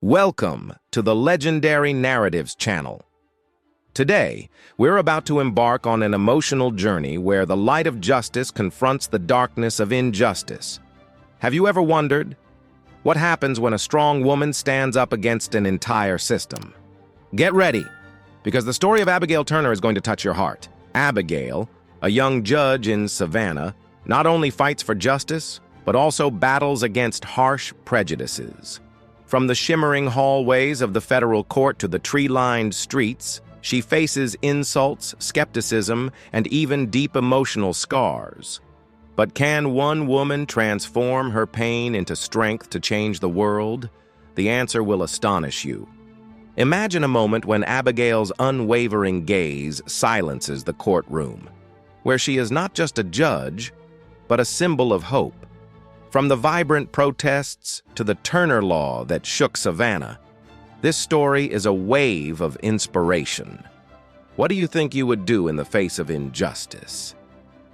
Welcome to the Legendary Narratives channel. Today, we're about to embark on an emotional journey where the light of justice confronts the darkness of injustice. Have you ever wondered what happens when a strong woman stands up against an entire system? Get ready, because the story of Abigail Turner is going to touch your heart. Abigail, a young judge in Savannah, not only fights for justice, but also battles against harsh prejudices. From the shimmering hallways of the federal court to the tree-lined streets, she faces insults, skepticism, and even deep emotional scars. But can one woman transform her pain into strength to change the world? The answer will astonish you. Imagine a moment when Abigail's unwavering gaze silences the courtroom, where she is not just a judge, but a symbol of hope. From the vibrant protests to the Turner Law that shook Savannah, this story is a wave of inspiration. What do you think you would do in the face of injustice?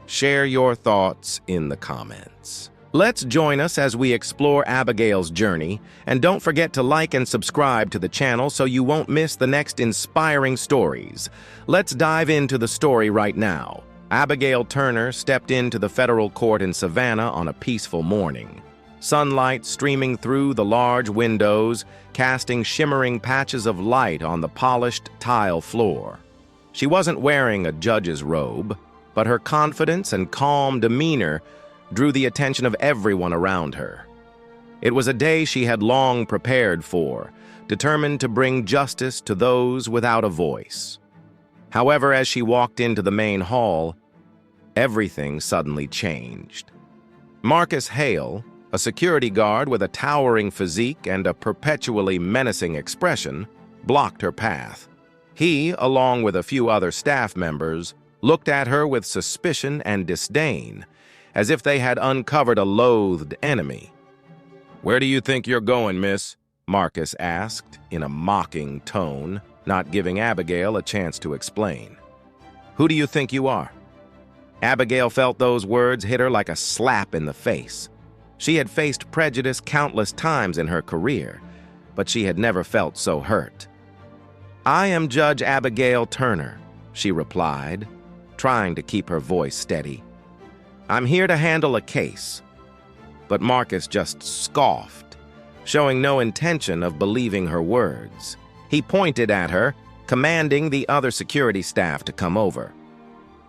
Share your thoughts in the comments. Let's join us as we explore Abigail's journey, and don't forget to like and subscribe to the channel so you won't miss the next inspiring stories. Let's dive into the story right now. Abigail Turner stepped into the federal court in Savannah on a peaceful morning. Sunlight streaming through the large windows, casting shimmering patches of light on the polished tile floor. She wasn't wearing a judge's robe, but her confidence and calm demeanor drew the attention of everyone around her. It was a day she had long prepared for, determined to bring justice to those without a voice. However, as she walked into the main hall, everything suddenly changed. Marcus Hale, a security guard with a towering physique and a perpetually menacing expression, blocked her path. He, along with a few other staff members, looked at her with suspicion and disdain, as if they had uncovered a loathed enemy. "Where do you think you're going, miss?" Marcus asked in a mocking tone, not giving Abigail a chance to explain. "Who do you think you are?" Abigail felt those words hit her like a slap in the face. She had faced prejudice countless times in her career, but she had never felt so hurt. "I am Judge Abigail Turner," she replied, trying to keep her voice steady. "I'm here to handle a case." But Marcus just scoffed, showing no intention of believing her words. He pointed at her, commanding the other security staff to come over.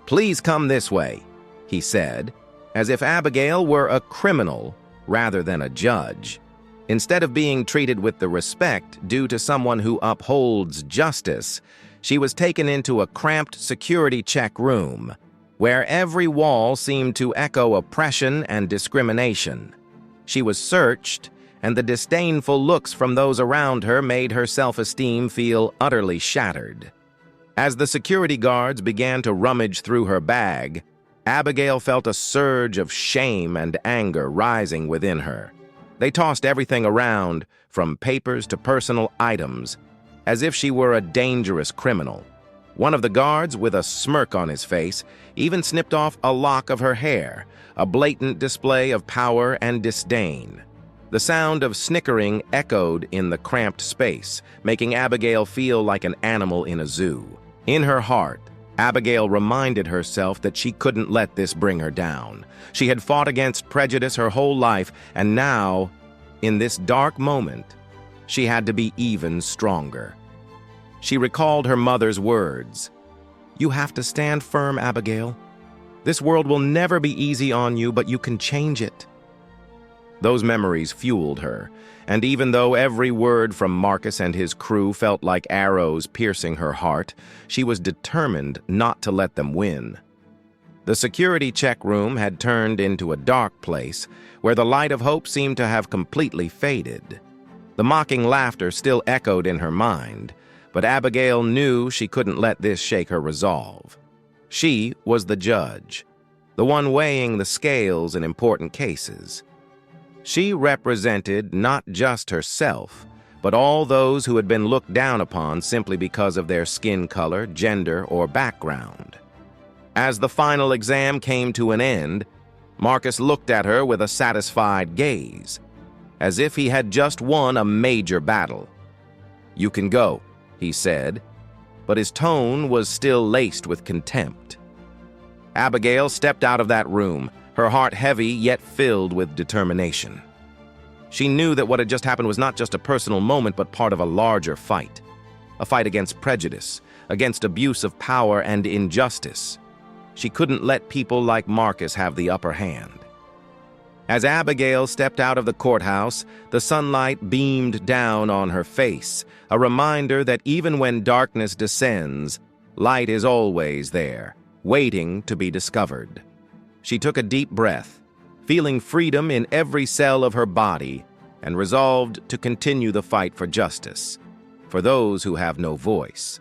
"Please come this way," he said, as if Abigail were a criminal rather than a judge. Instead of being treated with the respect due to someone who upholds justice, she was taken into a cramped security check room, where every wall seemed to echo oppression and discrimination. She was searched, and the disdainful looks from those around her made her self-esteem feel utterly shattered. As the security guards began to rummage through her bag, Abigail felt a surge of shame and anger rising within her. They tossed everything around, from papers to personal items, as if she were a dangerous criminal. One of the guards, with a smirk on his face, even snipped off a lock of her hair, a blatant display of power and disdain. The sound of snickering echoed in the cramped space, making Abigail feel like an animal in a zoo. In her heart, Abigail reminded herself that she couldn't let this bring her down. She had fought against prejudice her whole life, and now, in this dark moment, she had to be even stronger. She recalled her mother's words. "You have to stand firm, Abigail. This world will never be easy on you, but you can change it." Those memories fueled her, and even though every word from Marcus and his crew felt like arrows piercing her heart, she was determined not to let them win. The security check room had turned into a dark place where the light of hope seemed to have completely faded. The mocking laughter still echoed in her mind, but Abigail knew she couldn't let this shake her resolve. She was the judge, the one weighing the scales in important cases. She represented not just herself, but all those who had been looked down upon simply because of their skin color, gender, or background. As the final exam came to an end, Marcus looked at her with a satisfied gaze. as if he had just won a major battle. "You can go," he said, but his tone was still laced with contempt. Abigail stepped out of that room, her heart heavy yet filled with determination. She knew that what had just happened was not just a personal moment, but part of a larger fight. A fight against prejudice, against abuse of power and injustice. She couldn't let people like Marcus have the upper hand. As Abigail stepped out of the courthouse, the sunlight beamed down on her face, a reminder that even when darkness descends, light is always there, waiting to be discovered. She took a deep breath, feeling freedom in every cell of her body, and resolved to continue the fight for justice, for those who have no voice.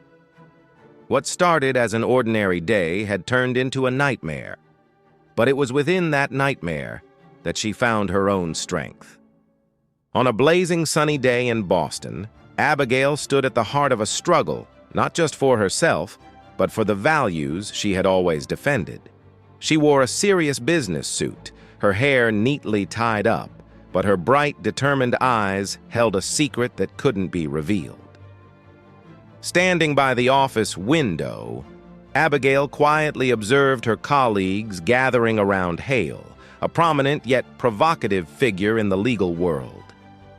What started as an ordinary day had turned into a nightmare, but it was within that nightmare that she found her own strength. On a blazing sunny day in Boston, Abigail stood at the heart of a struggle, not just for herself, but for the values she had always defended. She wore a serious business suit, her hair neatly tied up, but her bright, determined eyes held a secret that couldn't be revealed. Standing by the office window, Abigail quietly observed her colleagues gathering around Hale, a prominent yet provocative figure in the legal world.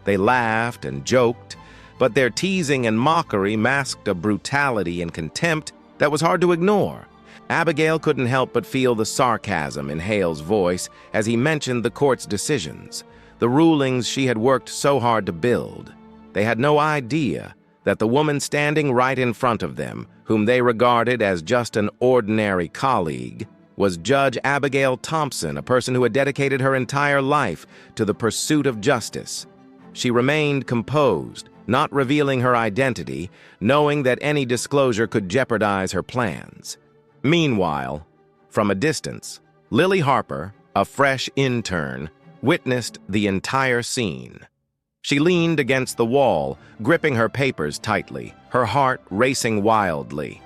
They laughed and joked, but their teasing and mockery masked a brutality and contempt that was hard to ignore. Abigail couldn't help but feel the sarcasm in Hale's voice as he mentioned the court's decisions, the rulings she had worked so hard to build. They had no idea that the woman standing right in front of them, whom they regarded as just an ordinary colleague, was Judge Abigail Thompson, a person who had dedicated her entire life to the pursuit of justice. She remained composed, not revealing her identity, knowing that any disclosure could jeopardize her plans. Meanwhile, from a distance, Lily Harper, a fresh intern, witnessed the entire scene. She leaned against the wall, gripping her papers tightly, her heart racing wildly.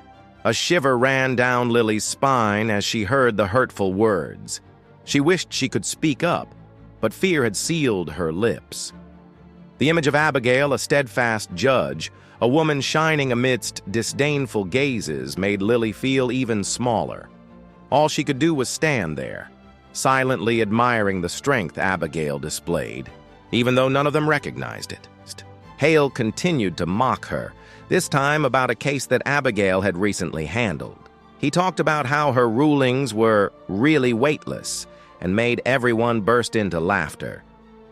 A shiver ran down Lily's spine as she heard the hurtful words. She wished she could speak up, but fear had sealed her lips. The image of Abigail, a steadfast judge, a woman shining amidst disdainful gazes, made Lily feel even smaller. All she could do was stand there, silently admiring the strength Abigail displayed, even though none of them recognized it. Hale continued to mock her, this time about a case that Abigail had recently handled. He talked about how her rulings were really weightless and made everyone burst into laughter.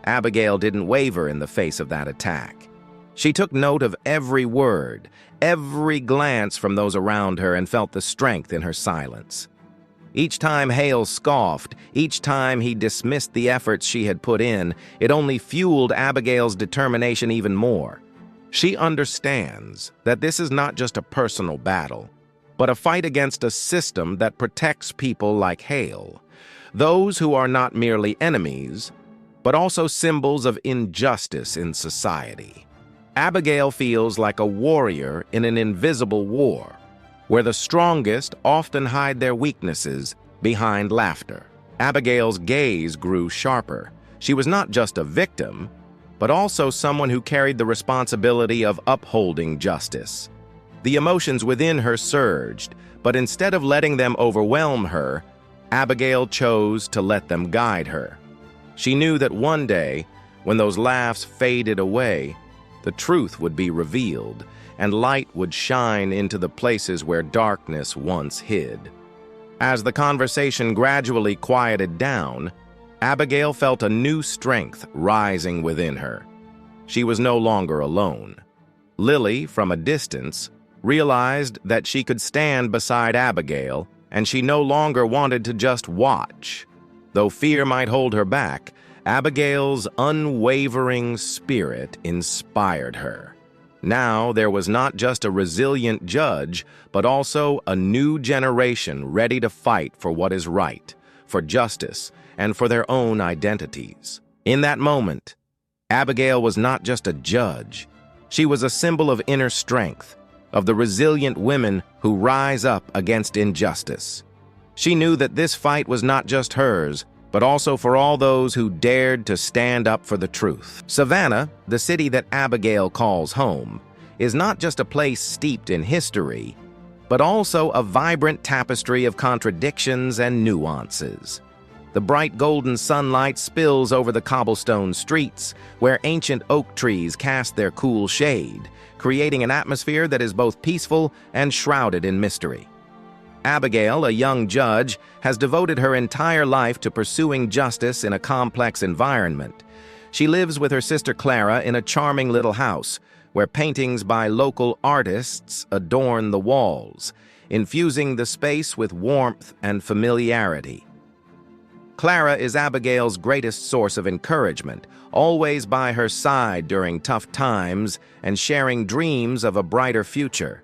Abigail didn't waver in the face of that attack. She took note of every word, every glance from those around her, and felt the strength in her silence. Each time Hale scoffed, each time he dismissed the efforts she had put in, it only fueled Abigail's determination even more. She understands that this is not just a personal battle, but a fight against a system that protects people like Hale, those who are not merely enemies, but also symbols of injustice in society. Abigail feels like a warrior in an invisible war, where the strongest often hide their weaknesses behind laughter. Abigail's gaze grew sharper. She was not just a victim, but also someone who carried the responsibility of upholding justice. The emotions within her surged, but instead of letting them overwhelm her, Abigail chose to let them guide her. She knew that one day, when those laughs faded away, the truth would be revealed, and light would shine into the places where darkness once hid. As the conversation gradually quieted down, Abigail felt a new strength rising within her. She was no longer alone. Lily, from a distance, realized that she could stand beside Abigail, and she no longer wanted to just watch. Though fear might hold her back, Abigail's unwavering spirit inspired her. Now there was not just a resilient judge, but also a new generation ready to fight for what is right, for justice, and for their own identities. In that moment, Abigail was not just a judge. She was a symbol of inner strength, of the resilient women who rise up against injustice. She knew that this fight was not just hers, but also for all those who dared to stand up for the truth. Savannah, the city that Abigail calls home, is not just a place steeped in history, but also a vibrant tapestry of contradictions and nuances. The bright golden sunlight spills over the cobblestone streets, where ancient oak trees cast their cool shade, creating an atmosphere that is both peaceful and shrouded in mystery. Abigail, a young judge, has devoted her entire life to pursuing justice in a complex environment. She lives with her sister Clara in a charming little house, where paintings by local artists adorn the walls, infusing the space with warmth and familiarity. Clara is Abigail's greatest source of encouragement, always by her side during tough times and sharing dreams of a brighter future.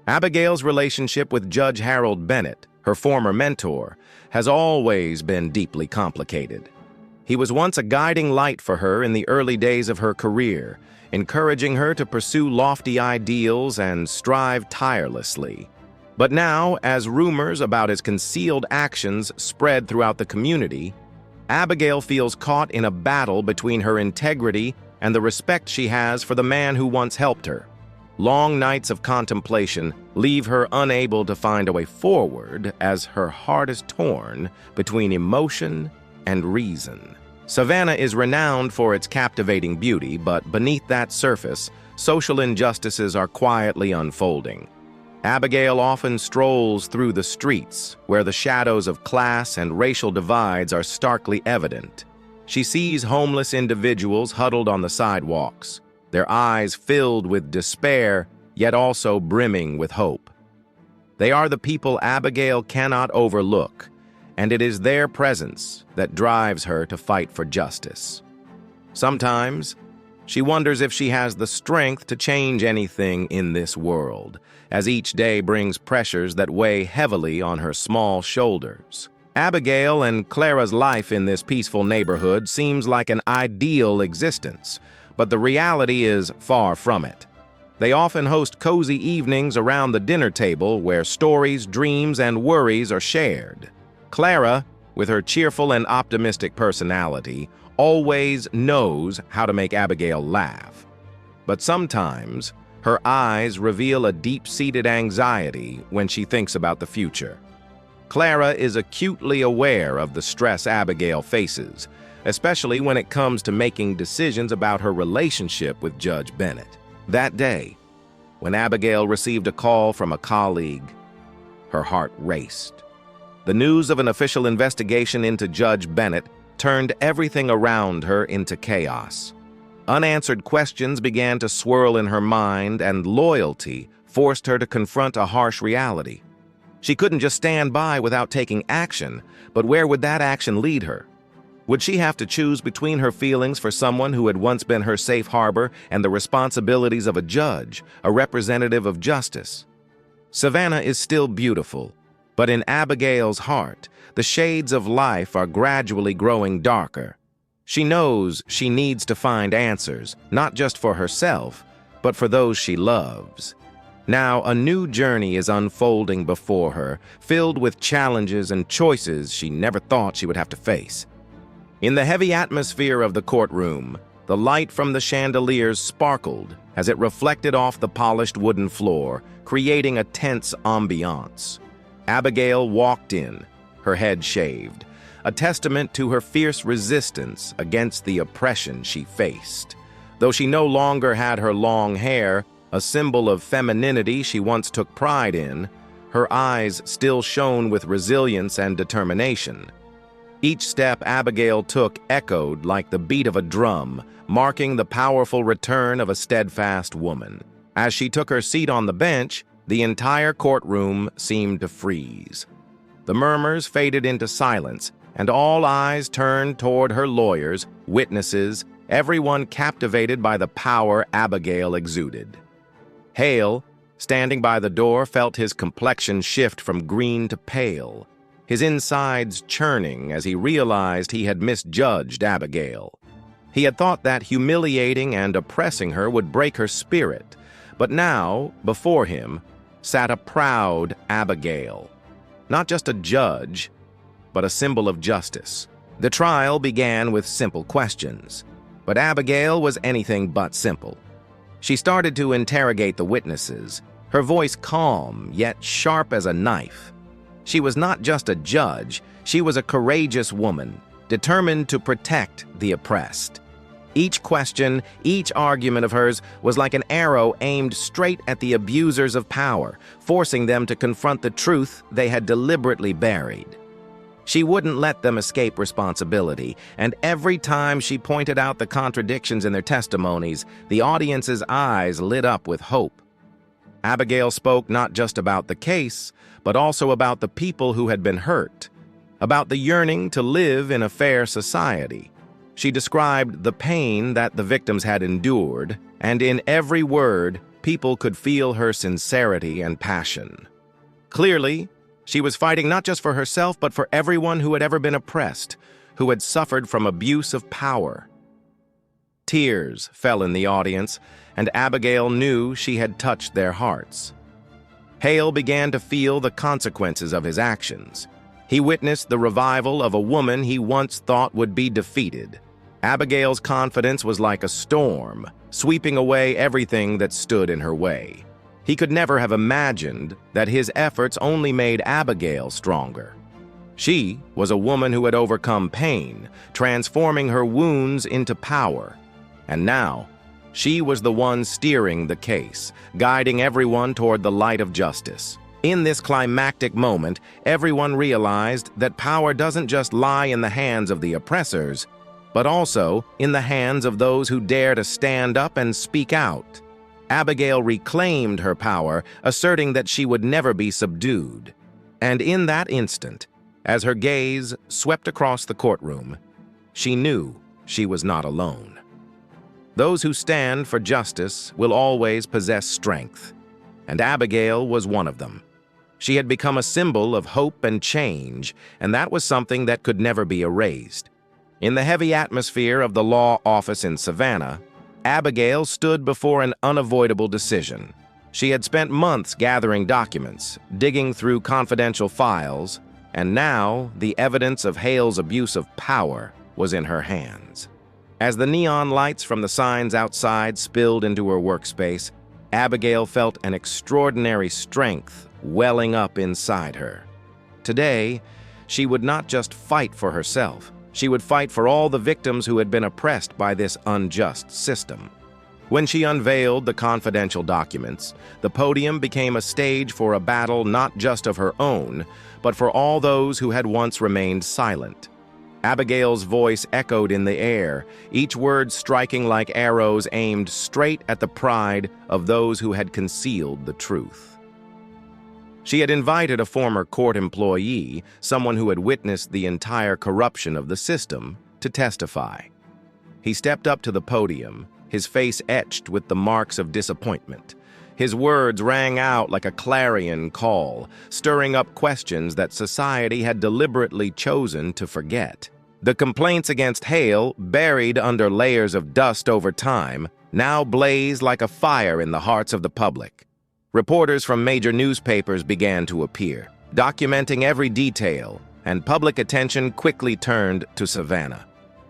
Abigail's relationship with Judge Harold Bennett, her former mentor, has always been deeply complicated. He was once a guiding light for her in the early days of her career, encouraging her to pursue lofty ideals and strive tirelessly. But now, as rumors about his concealed actions spread throughout the community, Abigail feels caught in a battle between her integrity and the respect she has for the man who once helped her. Long nights of contemplation leave her unable to find a way forward as her heart is torn between emotion and reason. Savannah is renowned for its captivating beauty, but beneath that surface, social injustices are quietly unfolding. Abigail often strolls through the streets, where the shadows of class and racial divides are starkly evident. She sees homeless individuals huddled on the sidewalks, their eyes filled with despair, yet also brimming with hope. They are the people Abigail cannot overlook, and it is their presence that drives her to fight for justice. Sometimes, she wonders if she has the strength to change anything in this world, as each day brings pressures that weigh heavily on her small shoulders. Abigail and Clara's life in this peaceful neighborhood seems like an ideal existence, but the reality is far from it. They often host cozy evenings around the dinner table where stories, dreams, and worries are shared. Clara, with her cheerful and optimistic personality, always knows how to make Abigail laugh. But sometimes, her eyes reveal a deep-seated anxiety when she thinks about the future. Clara is acutely aware of the stress Abigail faces, especially when it comes to making decisions about her relationship with Judge Bennett. That day, when Abigail received a call from a colleague, her heart raced. The news of an official investigation into Judge Bennett turned everything around her into chaos. Unanswered questions began to swirl in her mind, and loyalty forced her to confront a harsh reality. She couldn't just stand by without taking action, but where would that action lead her? Would she have to choose between her feelings for someone who had once been her safe harbor and the responsibilities of a judge, a representative of justice? Savannah is still beautiful, but in Abigail's heart, the shades of life are gradually growing darker. She knows she needs to find answers, not just for herself, but for those she loves. Now, a new journey is unfolding before her, filled with challenges and choices she never thought she would have to face. In the heavy atmosphere of the courtroom, the light from the chandeliers sparkled as it reflected off the polished wooden floor, creating a tense ambiance. Abigail walked in, her head shaved, a testament to her fierce resistance against the oppression she faced. Though she no longer had her long hair, a symbol of femininity she once took pride in, her eyes still shone with resilience and determination. Each step Abigail took echoed like the beat of a drum, marking the powerful return of a steadfast woman. As she took her seat on the bench, the entire courtroom seemed to freeze. The murmurs faded into silence, and all eyes turned toward her lawyers, witnesses, everyone captivated by the power Abigail exuded. Hale, standing by the door, felt his complexion shift from green to pale, his insides churning as he realized he had misjudged Abigail. He had thought that humiliating and oppressing her would break her spirit, but now, before him, sat a proud Abigail. Not just a judge, but a symbol of justice. The trial began with simple questions, but Abigail was anything but simple. She started to interrogate the witnesses, her voice calm yet sharp as a knife. She was not just a judge, she was a courageous woman, determined to protect the oppressed. Each question, each argument of hers was like an arrow aimed straight at the abusers of power, forcing them to confront the truth they had deliberately buried. She wouldn't let them escape responsibility, and every time she pointed out the contradictions in their testimonies, the audience's eyes lit up with hope. Abigail spoke not just about the case, but also about the people who had been hurt, about the yearning to live in a fair society. She described the pain that the victims had endured, and in every word, people could feel her sincerity and passion. Clearly, she was fighting not just for herself, but for everyone who had ever been oppressed, who had suffered from abuse of power. Tears fell in the audience, and Abigail knew she had touched their hearts. Hale began to feel the consequences of his actions. He witnessed the revival of a woman he once thought would be defeated. Abigail's confidence was like a storm, sweeping away everything that stood in her way. He could never have imagined that his efforts only made Abigail stronger. She was a woman who had overcome pain, transforming her wounds into power. And now, she was the one steering the case, guiding everyone toward the light of justice. In this climactic moment, everyone realized that power doesn't just lie in the hands of the oppressors, but also in the hands of those who dare to stand up and speak out. Abigail reclaimed her power, asserting that she would never be subdued. And in that instant, as her gaze swept across the courtroom, she knew she was not alone. Those who stand for justice will always possess strength, and Abigail was one of them. She had become a symbol of hope and change, and that was something that could never be erased. In the heavy atmosphere of the law office in Savannah, Abigail stood before an unavoidable decision. She had spent months gathering documents, digging through confidential files, and now the evidence of Hale's abuse of power was in her hands. As the neon lights from the signs outside spilled into her workspace, Abigail felt an extraordinary strength welling up inside her. Today, she would not just fight for herself. She would fight for all the victims who had been oppressed by this unjust system. When she unveiled the confidential documents, the podium became a stage for a battle not just of her own, but for all those who had once remained silent. Abigail's voice echoed in the air, each word striking like arrows aimed straight at the pride of those who had concealed the truth. She had invited a former court employee, someone who had witnessed the entire corruption of the system, to testify. He stepped up to the podium, his face etched with the marks of disappointment. His words rang out like a clarion call, stirring up questions that society had deliberately chosen to forget. The complaints against Hale, buried under layers of dust over time, now blazed like a fire in the hearts of the public. Reporters from major newspapers began to appear, documenting every detail, and public attention quickly turned to Savannah.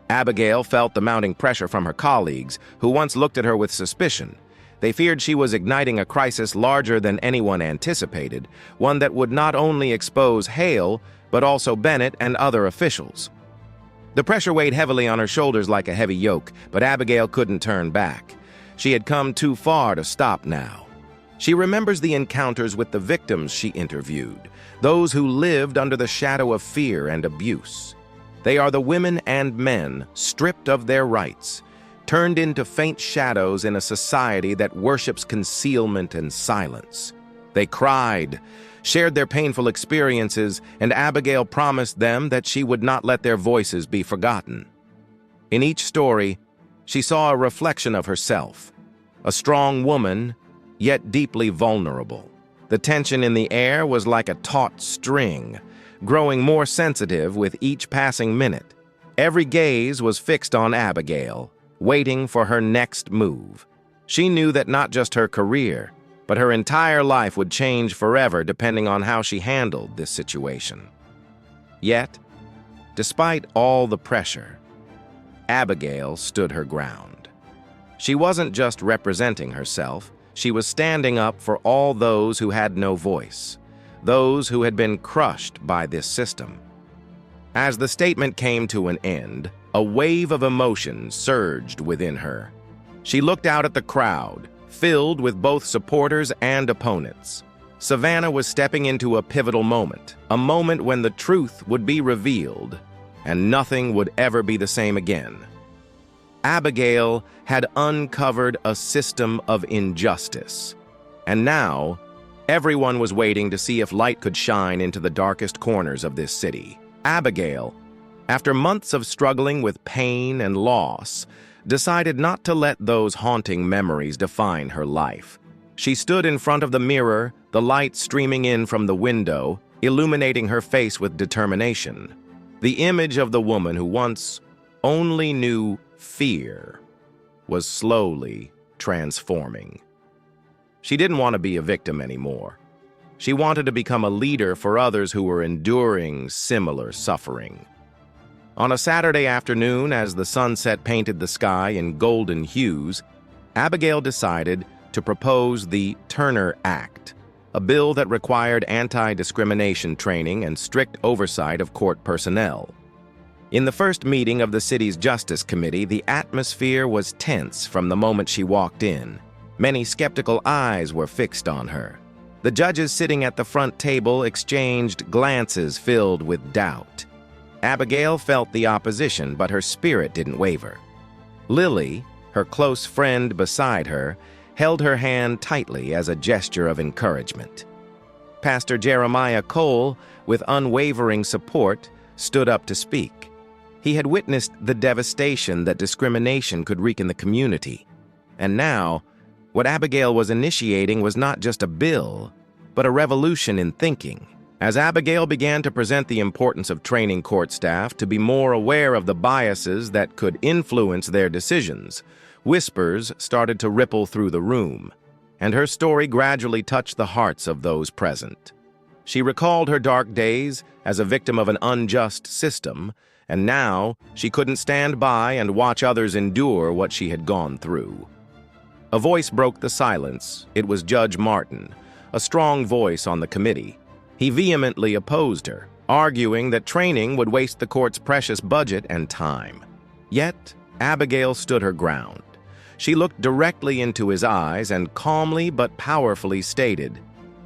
Abigail felt the mounting pressure from her colleagues, who once looked at her with suspicion. They feared she was igniting a crisis larger than anyone anticipated, one that would not only expose Hale, but also Bennett and other officials. The pressure weighed heavily on her shoulders like a heavy yoke, but Abigail couldn't turn back. She had come too far to stop now. She remembers the encounters with the victims she interviewed, those who lived under the shadow of fear and abuse. They are the women and men stripped of their rights, turned into faint shadows in a society that worships concealment and silence. They cried, shared their painful experiences, and Abigail promised them that she would not let their voices be forgotten. In each story, she saw a reflection of herself, a strong woman, yet deeply vulnerable. The tension in the air was like a taut string, growing more sensitive with each passing minute. Every gaze was fixed on Abigail, waiting for her next move. She knew that not just her career, but her entire life would change forever depending on how she handled this situation. Yet, Despite all the pressure, Abigail stood her ground. She wasn't just representing herself, she was standing up for all those who had no voice, those who had been crushed by this system. As the statement came to an end, a wave of emotion surged within her. She looked out at the crowd, filled with both supporters and opponents. Savannah was stepping into a pivotal moment, a moment when the truth would be revealed, and nothing would ever be the same again. Abigail had uncovered a system of injustice, and now everyone was waiting to see if light could shine into the darkest corners of this city. Abigail, after months of struggling with pain and loss, decided not to let those haunting memories define her life. She stood in front of the mirror, the light streaming in from the window, illuminating her face with determination. The image of the woman who once only knew fear was slowly transforming. She didn't want to be a victim anymore. She wanted to become a leader for others who were enduring similar suffering. On a Saturday afternoon, as the sunset painted the sky in golden hues, Abigail decided to propose the Turner Act, a bill that required anti-discrimination training and strict oversight of court personnel. In the first meeting of the city's Justice Committee, the atmosphere was tense from the moment she walked in. Many skeptical eyes were fixed on her. The judges sitting at the front table exchanged glances filled with doubt. Abigail felt the opposition, but her spirit didn't waver. Lily, her close friend beside her, held her hand tightly as a gesture of encouragement. Pastor Jeremiah Cole, with unwavering support, stood up to speak. He had witnessed the devastation that discrimination could wreak in the community. And now, what Abigail was initiating was not just a bill, but a revolution in thinking. As Abigail began to present the importance of training court staff to be more aware of the biases that could influence their decisions, whispers started to ripple through the room, and her story gradually touched the hearts of those present. She recalled her dark days as a victim of an unjust system, and now she couldn't stand by and watch others endure what she had gone through. A voice broke the silence. It was Judge Martin, a strong voice on the committee. He vehemently opposed her, arguing that training would waste the court's precious budget and time. Yet, Abigail stood her ground. She looked directly into his eyes and calmly but powerfully stated,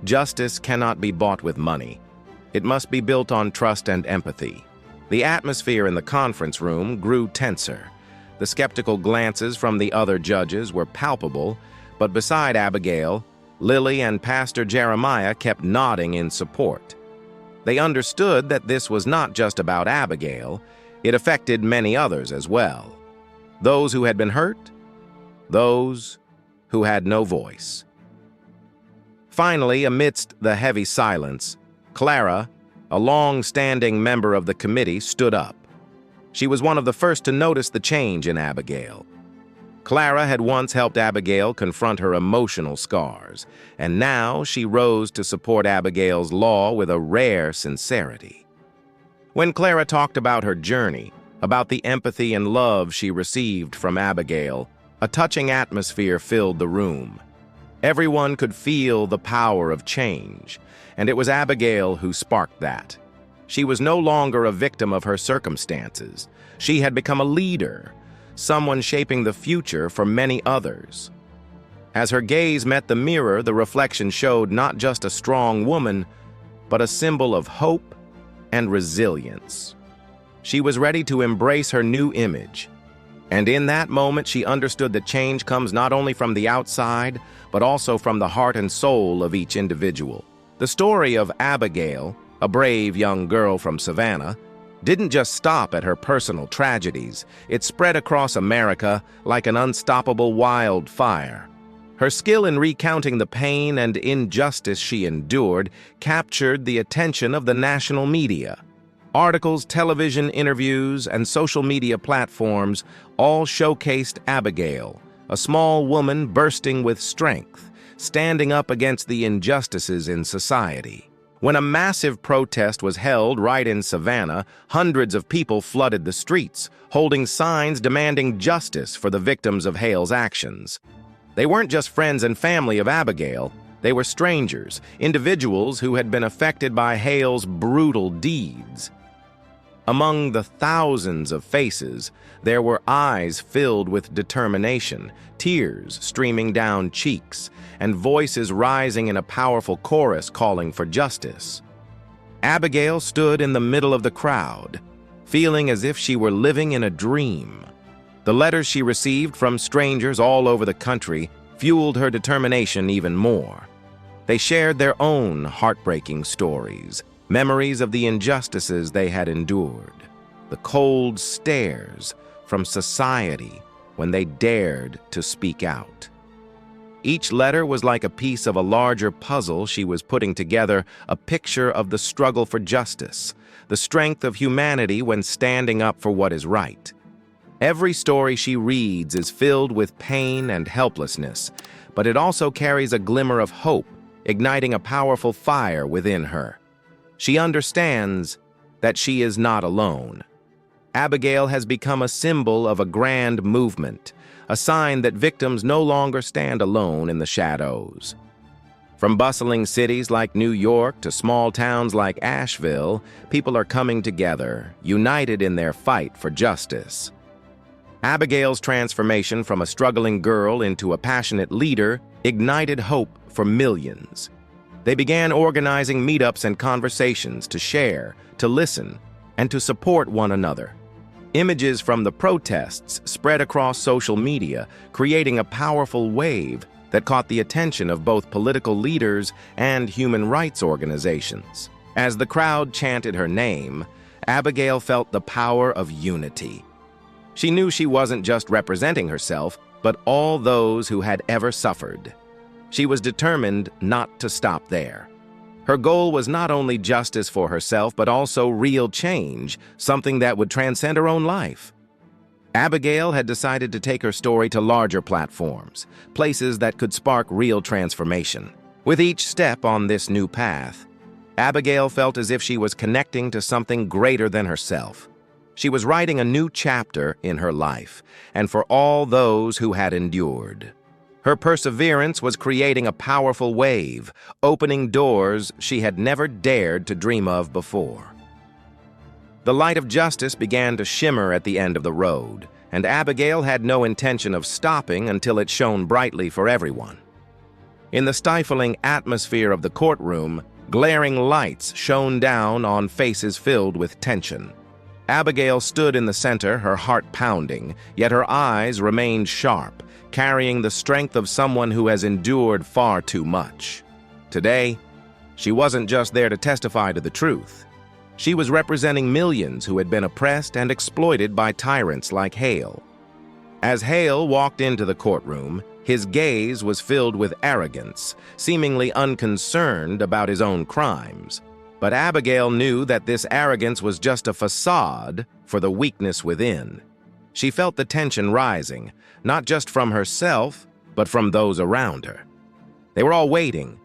"Justice cannot be bought with money. It must be built on trust and empathy." The atmosphere in the conference room grew tenser. The skeptical glances from the other judges were palpable, but beside Abigail, Lily and Pastor Jeremiah kept nodding in support. They understood that this was not just about Abigail, it affected many others as well. Those who had been hurt, those who had no voice. Finally, amidst the heavy silence, Clara, a long-standing member of the committee, stood up. She was one of the first to notice the change in Abigail. Clara had once helped Abigail confront her emotional scars, and now she rose to support Abigail's law with a rare sincerity. When Clara talked about her journey, about the empathy and love she received from Abigail, a touching atmosphere filled the room. Everyone could feel the power of change, and it was Abigail who sparked that. She was no longer a victim of her circumstances. She had become a leader, someone shaping the future for many others. As her gaze met the mirror, the reflection showed not just a strong woman, but a symbol of hope and resilience. She was ready to embrace her new image, and in that moment she understood that change comes not only from the outside, but also from the heart and soul of each individual. The story of Abigail, a brave young girl from Savannah, didn't just stop at her personal tragedies. It spread across America like an unstoppable wildfire. Her skill in recounting the pain and injustice she endured captured the attention of the national media. Articles, television interviews, and social media platforms all showcased Abigail, a small woman bursting with strength, standing up against the injustices in society. When a massive protest was held right in Savannah, hundreds of people flooded the streets, holding signs demanding justice for the victims of Hale's actions. They weren't just friends and family of Abigail, they were strangers, individuals who had been affected by Hale's brutal deeds. Among the thousands of faces, there were eyes filled with determination, tears streaming down cheeks, and voices rising in a powerful chorus calling for justice. Abigail stood in the middle of the crowd, feeling as if she were living in a dream. The letters she received from strangers all over the country fueled her determination even more. They shared their own heartbreaking stories, memories of the injustices they had endured, the cold stares from society when they dared to speak out. Each letter was like a piece of a larger puzzle she was putting together, a picture of the struggle for justice, the strength of humanity when standing up for what is right. Every story she reads is filled with pain and helplessness, but it also carries a glimmer of hope, igniting a powerful fire within her. She understands that she is not alone. Abigail has become a symbol of a grand movement, a sign that victims no longer stand alone in the shadows. From bustling cities like New York to small towns like Asheville, people are coming together, united in their fight for justice. Abigail's transformation from a struggling girl into a passionate leader ignited hope for millions. They began organizing meetups and conversations to share, to listen, and to support one another. Images from the protests spread across social media, creating a powerful wave that caught the attention of both political leaders and human rights organizations. As the crowd chanted her name, Abigail felt the power of unity. She knew she wasn't just representing herself, but all those who had ever suffered. She was determined not to stop there. Her goal was not only justice for herself, but also real change, something that would transcend her own life. Abigail had decided to take her story to larger platforms, places that could spark real transformation. With each step on this new path, Abigail felt as if she was connecting to something greater than herself. She was writing a new chapter in her life, and for all those who had endured. Her perseverance was creating a powerful wave, opening doors she had never dared to dream of before. The light of justice began to shimmer at the end of the road, and Abigail had no intention of stopping until it shone brightly for everyone. In the stifling atmosphere of the courtroom, glaring lights shone down on faces filled with tension. Abigail stood in the center, her heart pounding, yet her eyes remained sharp, carrying the strength of someone who has endured far too much. Today, she wasn't just there to testify to the truth. She was representing millions who had been oppressed and exploited by tyrants like Hale. As Hale walked into the courtroom, his gaze was filled with arrogance, seemingly unconcerned about his own crimes. But Abigail knew that this arrogance was just a facade for the weakness within. She felt the tension rising, not just from herself, but from those around her. They were all waiting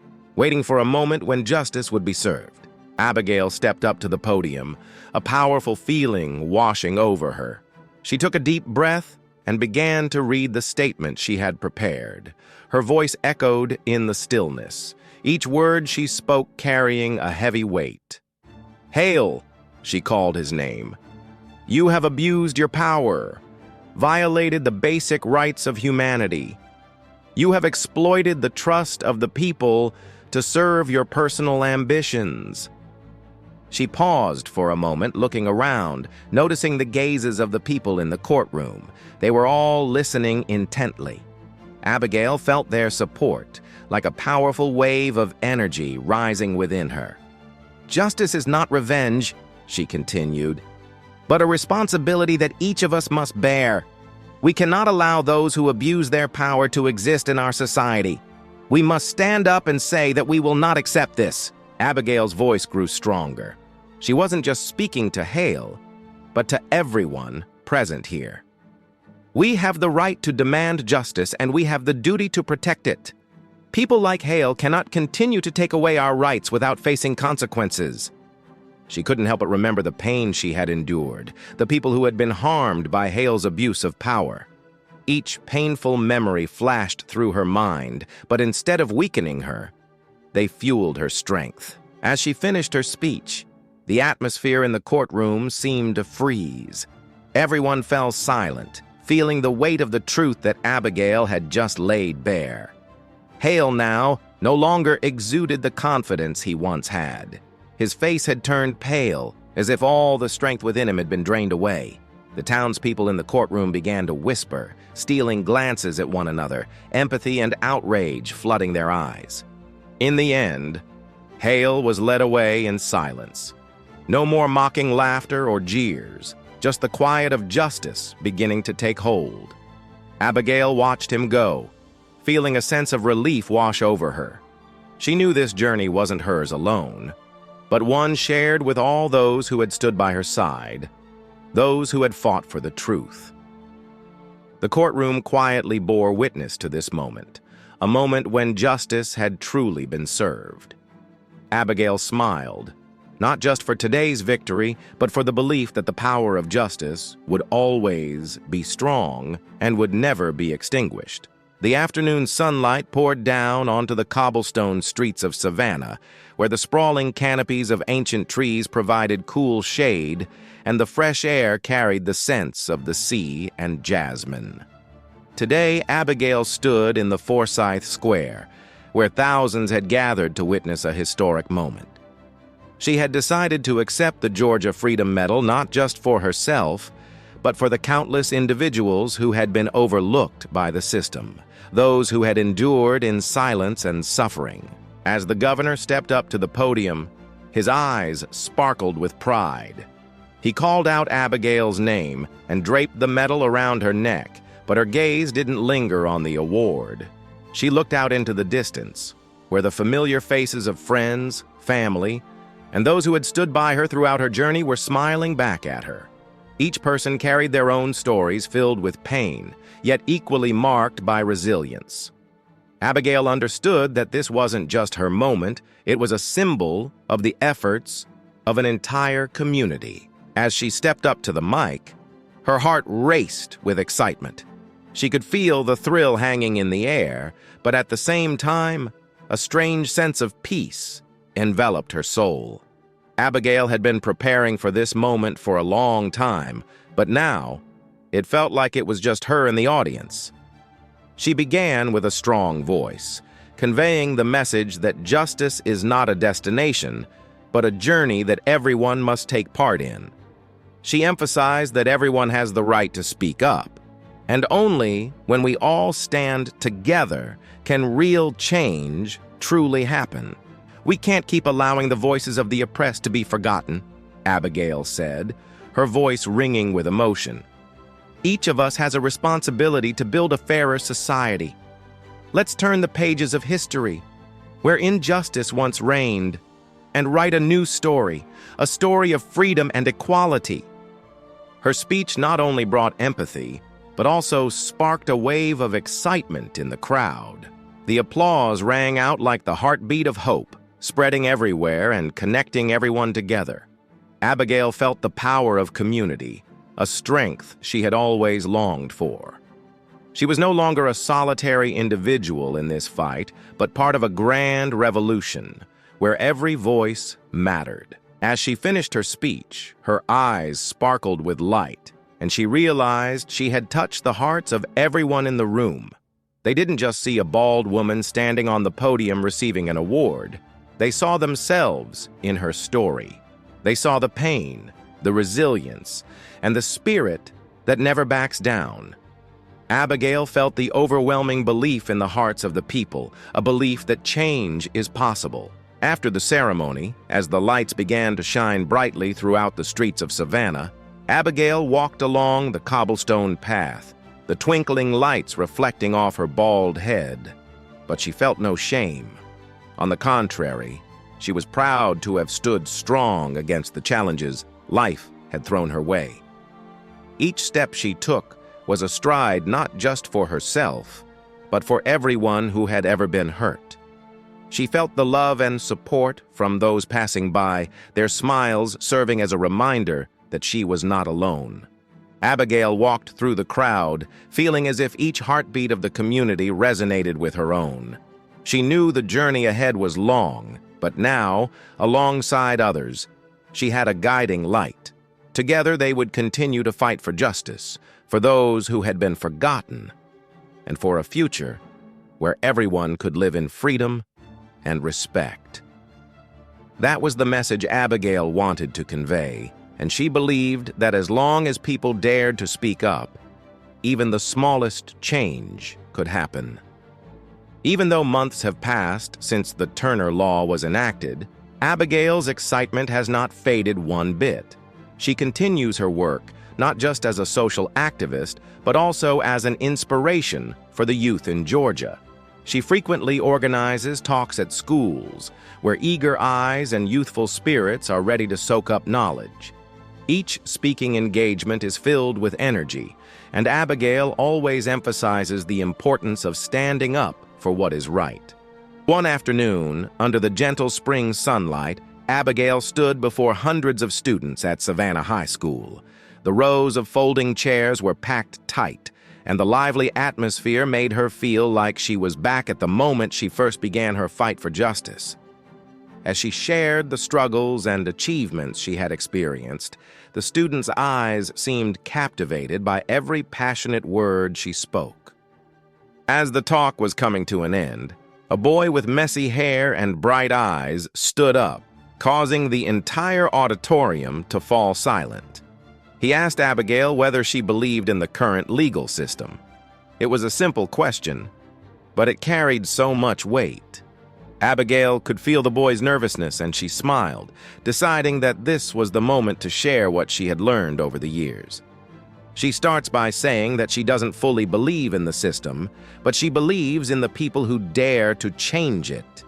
for a moment when justice would be served. Abigail stepped up to the podium, a powerful feeling washing over her. She took a deep breath and began to read the statement she had prepared. Her voice echoed in the stillness, each word she spoke carrying a heavy weight. "Hale," she called his name, "you have abused your power, violated the basic rights of humanity. You have exploited the trust of the people to serve your personal ambitions." She paused for a moment, looking around, noticing the gazes of the people in the courtroom. They were all listening intently. Abigail felt their support, like a powerful wave of energy rising within her. "Justice is not revenge," she continued, "but a responsibility that each of us must bear. We cannot allow those who abuse their power to exist in our society. We must stand up and say that we will not accept this." Abigail's voice grew stronger. She wasn't just speaking to Hale, but to everyone present here. "We have the right to demand justice, and we have the duty to protect it. People like Hale cannot continue to take away our rights without facing consequences. She couldn't help but remember the pain she had endured, the people who had been harmed by Hale's abuse of power. Each painful memory flashed through her mind, but instead of weakening her, they fueled her strength. As she finished her speech, the atmosphere in the courtroom seemed to freeze. Everyone fell silent, feeling the weight of the truth that Abigail had just laid bare. Hale now no longer exuded the confidence he once had. His face had turned pale, as if all the strength within him had been drained away. The townspeople in the courtroom began to whisper, stealing glances at one another, empathy and outrage flooding their eyes. In the end, Hale was led away in silence. No more mocking laughter or jeers, just the quiet of justice beginning to take hold. Abigail watched him go, feeling a sense of relief wash over her. She knew this journey wasn't hers alone, but one shared with all those who had stood by her side, those who had fought for the truth. The courtroom quietly bore witness to this moment, a moment when justice had truly been served. Abigail smiled, not just for today's victory, but for the belief that the power of justice would always be strong and would never be extinguished. The afternoon sunlight poured down onto the cobblestone streets of Savannah, where the sprawling canopies of ancient trees provided cool shade, and the fresh air carried the scents of the sea and jasmine. Today, Abigail stood in the Forsyth Square, where thousands had gathered to witness a historic moment. She had decided to accept the Georgia Freedom Medal not just for herself, but for the countless individuals who had been overlooked by the system, those who had endured in silence and suffering. As the governor stepped up to the podium, his eyes sparkled with pride. He called out Abigail's name and draped the medal around her neck, but her gaze didn't linger on the award. She looked out into the distance, where the familiar faces of friends, family, and those who had stood by her throughout her journey were smiling back at her. Each person carried their own stories filled with pain, yet equally marked by resilience. Abigail understood that this wasn't just her moment, it was a symbol of the efforts of an entire community. As she stepped up to the mic, her heart raced with excitement. She could feel the thrill hanging in the air, but at the same time, a strange sense of peace enveloped her soul. Abigail had been preparing for this moment for a long time, but now it felt like it was just her and the audience. She began with a strong voice, conveying the message that justice is not a destination, but a journey that everyone must take part in. She emphasized that everyone has the right to speak up, and only when we all stand together can real change truly happen. "We can't keep allowing the voices of the oppressed to be forgotten," Abigail said, her voice ringing with emotion. "Each of us has a responsibility to build a fairer society. Let's turn the pages of history, where injustice once reigned, and write a new story, a story of freedom and equality." Her speech not only brought empathy, but also sparked a wave of excitement in the crowd. The applause rang out like the heartbeat of hope, spreading everywhere and connecting everyone together. Abigail felt the power of community, a strength she had always longed for. She was no longer a solitary individual in this fight, but part of a grand revolution, where every voice mattered. As she finished her speech, her eyes sparkled with light, and she realized she had touched the hearts of everyone in the room. They didn't just see a bald woman standing on the podium receiving an award. They saw themselves in her story. They saw the pain, the resilience, and the spirit that never backs down. Abigail felt the overwhelming belief in the hearts of the people, a belief that change is possible. After the ceremony, as the lights began to shine brightly throughout the streets of Savannah, Abigail walked along the cobblestone path, the twinkling lights reflecting off her bald head. But she felt no shame. On the contrary, she was proud to have stood strong against the challenges life had thrown her way. Each step she took was a stride not just for herself, but for everyone who had ever been hurt. She felt the love and support from those passing by, their smiles serving as a reminder that she was not alone. Abigail walked through the crowd, feeling as if each heartbeat of the community resonated with her own. She knew the journey ahead was long, but now, alongside others, she had a guiding light. Together they would continue to fight for justice, for those who had been forgotten, and for a future where everyone could live in freedom and respect. That was the message Abigail wanted to convey, and she believed that as long as people dared to speak up, even the smallest change could happen. Even though months have passed since the Turner Law was enacted, Abigail's excitement has not faded one bit. She continues her work, not just as a social activist, but also as an inspiration for the youth in Georgia. She frequently organizes talks at schools, where eager eyes and youthful spirits are ready to soak up knowledge. Each speaking engagement is filled with energy, and Abigail always emphasizes the importance of standing up for what is right. One afternoon, under the gentle spring sunlight, Abigail stood before hundreds of students at Savannah High School. The rows of folding chairs were packed tight, and the lively atmosphere made her feel like she was back at the moment she first began her fight for justice. As she shared the struggles and achievements she had experienced, the students' eyes seemed captivated by every passionate word she spoke. As the talk was coming to an end, a boy with messy hair and bright eyes stood up, causing the entire auditorium to fall silent. He asked Abigail whether she believed in the current legal system. It was a simple question, but it carried so much weight. Abigail could feel the boy's nervousness, and she smiled, deciding that this was the moment to share what she had learned over the years. She starts by saying that she doesn't fully believe in the system, but she believes in the people who dare to change it.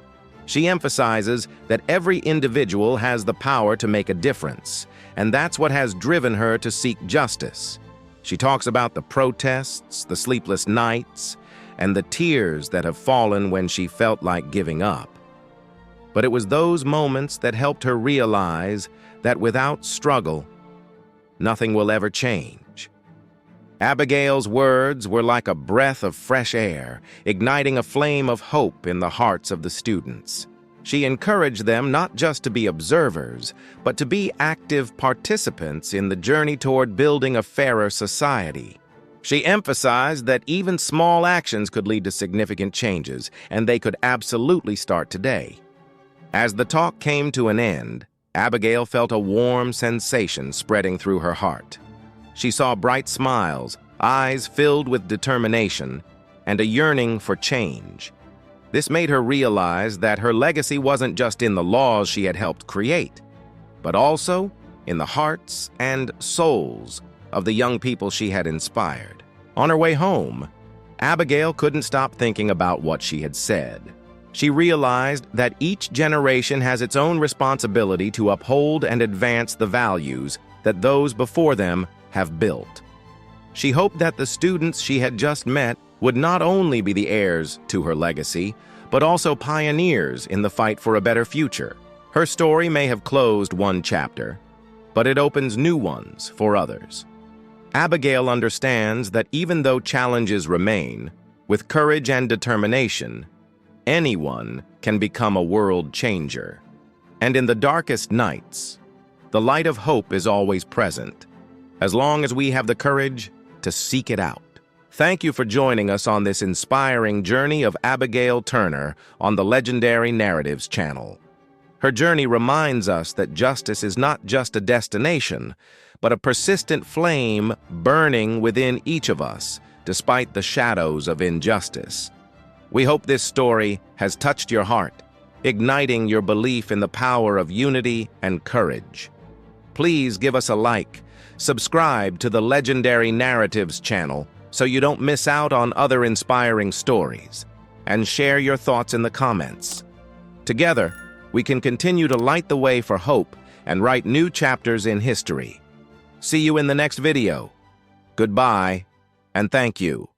She emphasizes that every individual has the power to make a difference, and that's what has driven her to seek justice. She talks about the protests, the sleepless nights, and the tears that have fallen when she felt like giving up. But it was those moments that helped her realize that without struggle, nothing will ever change. Abigail's words were like a breath of fresh air, igniting a flame of hope in the hearts of the students. She encouraged them not just to be observers, but to be active participants in the journey toward building a fairer society. She emphasized that even small actions could lead to significant changes, and they could absolutely start today. As the talk came to an end, Abigail felt a warm sensation spreading through her heart. She saw bright smiles, eyes filled with determination, and a yearning for change. This made her realize that her legacy wasn't just in the laws she had helped create, but also in the hearts and souls of the young people she had inspired. On her way home, Abigail couldn't stop thinking about what she had said. She realized that each generation has its own responsibility to uphold and advance the values that those before them have built. She hoped that the students she had just met would not only be the heirs to her legacy, but also pioneers in the fight for a better future. Her story may have closed one chapter, but it opens new ones for others. Abigail understands that even though challenges remain, with courage and determination, anyone can become a world changer. And in the darkest nights, the light of hope is always present, as long as we have the courage to seek it out. Thank you for joining us on this inspiring journey of Abigail Turner on the Legendary Narratives channel. Her journey reminds us that justice is not just a destination, but a persistent flame burning within each of us, despite the shadows of injustice. We hope this story has touched your heart, igniting your belief in the power of unity and courage. Please give us a like, subscribe to the Legendary Narratives channel so you don't miss out on other inspiring stories, and share your thoughts in the comments. Together, we can continue to light the way for hope and write new chapters in history. See you in the next video. Goodbye, and thank you.